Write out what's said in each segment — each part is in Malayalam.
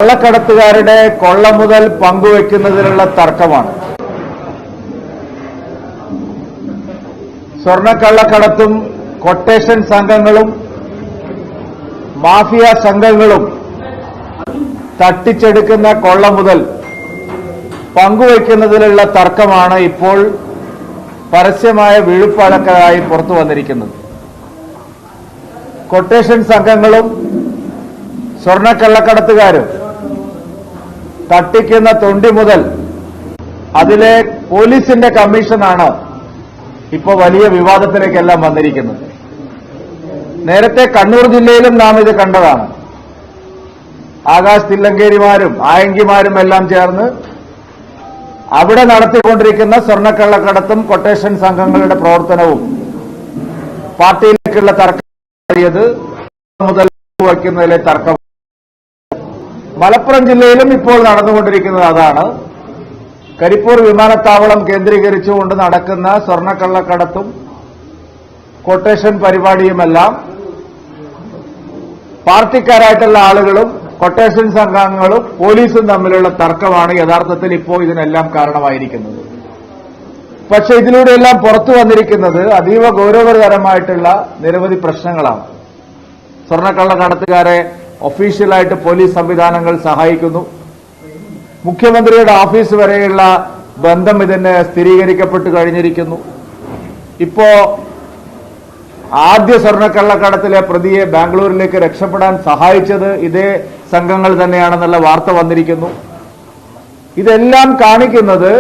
കള്ളക്കടത്തുകാരുടെ കൊള്ള മുതൽ പങ്കുവെക്കുന്നതിനുള്ള തർക്കമാണ്. സ്വർണ്ണക്കള്ളക്കടത്തും കൊട്ടേഷൻ സംഘങ്ങളും മാഫിയ സംഘങ്ങളും തട്ടിച്ചെടുക്കുന്ന കൊള്ള മുതൽ പങ്കുവയ്ക്കുന്നതിലുള്ള തർക്കമാണ് ഇപ്പോൾ പരസ്യമായ വീഴ്ചകളായി പുറത്തു വന്നിരിക്കുന്നത്. കൊട്ടേഷൻ സംഘങ്ങളും സ്വർണ്ണക്കള്ളക്കടത്തുകാരും തട്ടിക്കുന്ന തൊണ്ടി മുതൽ അതിലെ പോലീസിന്റെ കമ്മീഷനാണ് ഇപ്പോൾ വലിയ വിവാദത്തിലേക്കെല്ലാം വന്നിരിക്കുന്നത്. നേരത്തെ കണ്ണൂർ ജില്ലയിലും നാം ഇത് കണ്ടതാണ്. ആകാശ് തില്ലങ്കേരിമാരും ആയങ്കിമാരും എല്ലാം ചേർന്ന് അവിടെ നടത്തിക്കൊണ്ടിരിക്കുന്ന സ്വർണ്ണക്കള്ളക്കടത്തും കൊട്ടേഷൻ സംഘങ്ങളുടെ പ്രവർത്തനവും പാർട്ടിയിലേക്കുള്ള തർക്കം മുതൽ വയ്ക്കുന്നതിലെ തർക്കം മലപ്പുറം ജില്ലയിലും ഇപ്പോൾ നടന്നുകൊണ്ടിരിക്കുന്നത് അതാണ്. കരിപ്പൂർ വിമാനത്താവളം കേന്ദ്രീകരിച്ചുകൊണ്ട് നടക്കുന്ന സ്വർണ്ണക്കള്ളക്കടത്തും കൊട്ടേഷൻ പരിപാടിയുമെല്ലാം പാർട്ടിക്കാരായിട്ടുള്ള ആളുകളും കൊട്ടേഷൻ സംഘങ്ങളും പോലീസും തമ്മിലുള്ള തർക്കമാണ് യഥാർത്ഥത്തിൽ ഇപ്പോൾ ഇതിനെല്ലാം കാരണമായിരിക്കുന്നത്. പക്ഷെ ഇതിലൂടെയെല്ലാം പുറത്തു വന്നിരിക്കുന്നത് അതീവ ഗൌരവകരമായിട്ടുള്ള നിരവധി പ്രശ്നങ്ങളാണ്. സ്വർണ്ണക്കള്ളക്കടത്തുകാരെ ഒഫീഷ്യലായിട്ട് പോലീസ് സംവിധാനങ്ങൾ സഹായിക്കുന്നു. മുഖ്യമന്ത്രിയുടെ ഓഫീസ് വരെയുള്ള ബന്ധം ഇതിന് സ്ഥിരീകരിക്കപ്പെട്ടു കഴിഞ്ഞിരിക്കുന്നു. ഇപ്പോ ആദ്യ സ്വർണ്ണക്കള്ളക്കടത്തിലെ പ്രതിയെ ബാംഗ്ലൂരിലേക്ക് രക്ഷപ്പെടാൻ സഹായിച്ചത് ഇതേ സംഘങ്ങൾ തന്നെയാണെന്നുള്ള വാർത്ത വന്നിരിക്കുന്നു. ഇതെല്ലാം കാണിക്കുന്നത്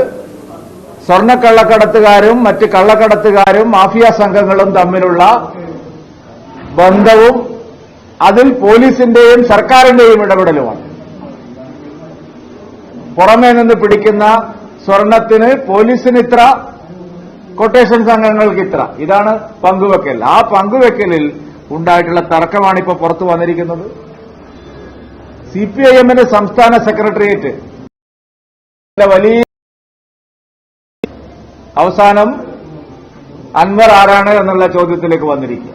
സ്വർണ്ണക്കള്ളക്കടത്തുകാരും മറ്റ് കള്ളക്കടത്തുകാരും മാഫിയ സംഘങ്ങളും തമ്മിലുള്ള ബന്ധവും അതിൽ പോലീസിന്റെയും സർക്കാരിന്റെയും ഇടപെടലുമാണ്. പുറമേ നിന്ന് പിടിക്കുന്ന സ്വർണത്തിന് പോലീസിന് ഇത്ര, കൊട്ടേഷൻ സംഘങ്ങൾക്ക് ഇത്ര, ഇതാണ് പങ്കുവെക്കൽ. ആ പങ്കുവെക്കലിൽ ഉണ്ടായിട്ടുള്ള തർക്കമാണ് ഇപ്പോൾ പുറത്തു വന്നിരിക്കുന്നത്. സിപിഐഎമ്മിന്റെ സംസ്ഥാന സെക്രട്ടേറിയറ്റ് വലിയ അവസാനം അൻവർ ആരാണ് എന്നുള്ള ചോദ്യത്തിലേക്ക് വന്നിരിക്കുക.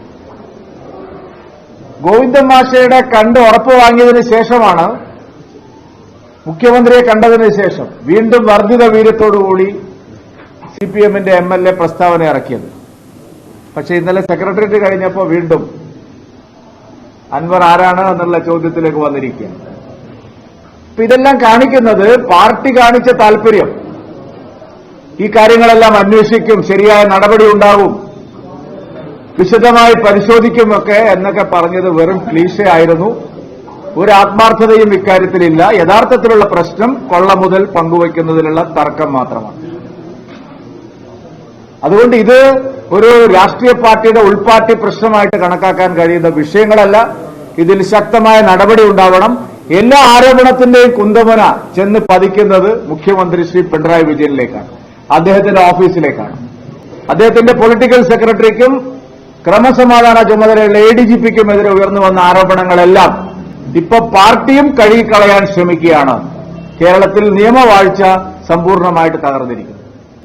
ഗോവിന്ദൻ മാഷയുടെ കണ്ട് ഉറപ്പ് വാങ്ങിയതിനു ശേഷമാണ്, മുഖ്യമന്ത്രിയെ കണ്ടതിന് ശേഷം വീണ്ടും വർദ്ധിത വീര്യത്തോടുകൂടി സിപിഎമ്മിന്റെ എംഎൽഎ പ്രസ്താവന ഇറക്കിയത്. പക്ഷേ ഇന്നലെ സെക്രട്ടേറിയറ്റ് കഴിഞ്ഞപ്പോൾ വീണ്ടും അൻവർ ആരാണ് എന്നുള്ള ചോദ്യത്തിലേക്ക് വന്നിരിക്കുക. ഇതെല്ലാം കാണിക്കുന്നത് പാർട്ടി കാണിച്ച താൽപര്യം, ഈ കാര്യങ്ങളെല്ലാം അന്വേഷിക്കും, ശരിയായ നടപടി ഉണ്ടാവും, വിശദമായി പരിശോധിക്കുമൊക്കെ എന്നൊക്കെ പറഞ്ഞത് വെറും ക്ലീശ ആയിരുന്നു. ഒരു ആത്മാർത്ഥതയും ഇക്കാര്യത്തിലില്ല. യഥാർത്ഥത്തിലുള്ള പ്രശ്നം കൊള്ള മുതൽ പങ്കുവയ്ക്കുന്നതിലുള്ള തർക്കം മാത്രമാണ്. അതുകൊണ്ട് ഇത് ഒരു രാഷ്ട്രീയ പാർട്ടിയുടെ ഉൾപാർട്ടി പ്രശ്നമായിട്ട് കണക്കാക്കാൻ കഴിയുന്ന വിഷയങ്ങളല്ല. ഇതിൽ ശക്തമായ നടപടി ഉണ്ടാവണം. എല്ലാ ആരോപണത്തിന്റെയും കുന്തമന ചെന്ന് പതിക്കുന്നത് മുഖ്യമന്ത്രി ശ്രീ പിണറായി വിജയനിലേക്കാണ്, അദ്ദേഹത്തിന്റെ ഓഫീസിലേക്കാണ്. അദ്ദേഹത്തിന്റെ പൊളിറ്റിക്കൽ സെക്രട്ടറിക്കും ക്രമസമാധാന ചുമതലയുള്ള എഡിജിപിക്കുമെതിരെ ഉയർന്നു വന്ന ആരോപണങ്ങളെല്ലാം ഇപ്പൊ പാർട്ടിയും കഴുകിക്കളയാൻ ശ്രമിക്കുകയാണ്. കേരളത്തിൽ നിയമവാഴ്ച സമ്പൂർണ്ണമായിട്ട് തകർന്നിരിക്കുന്നു.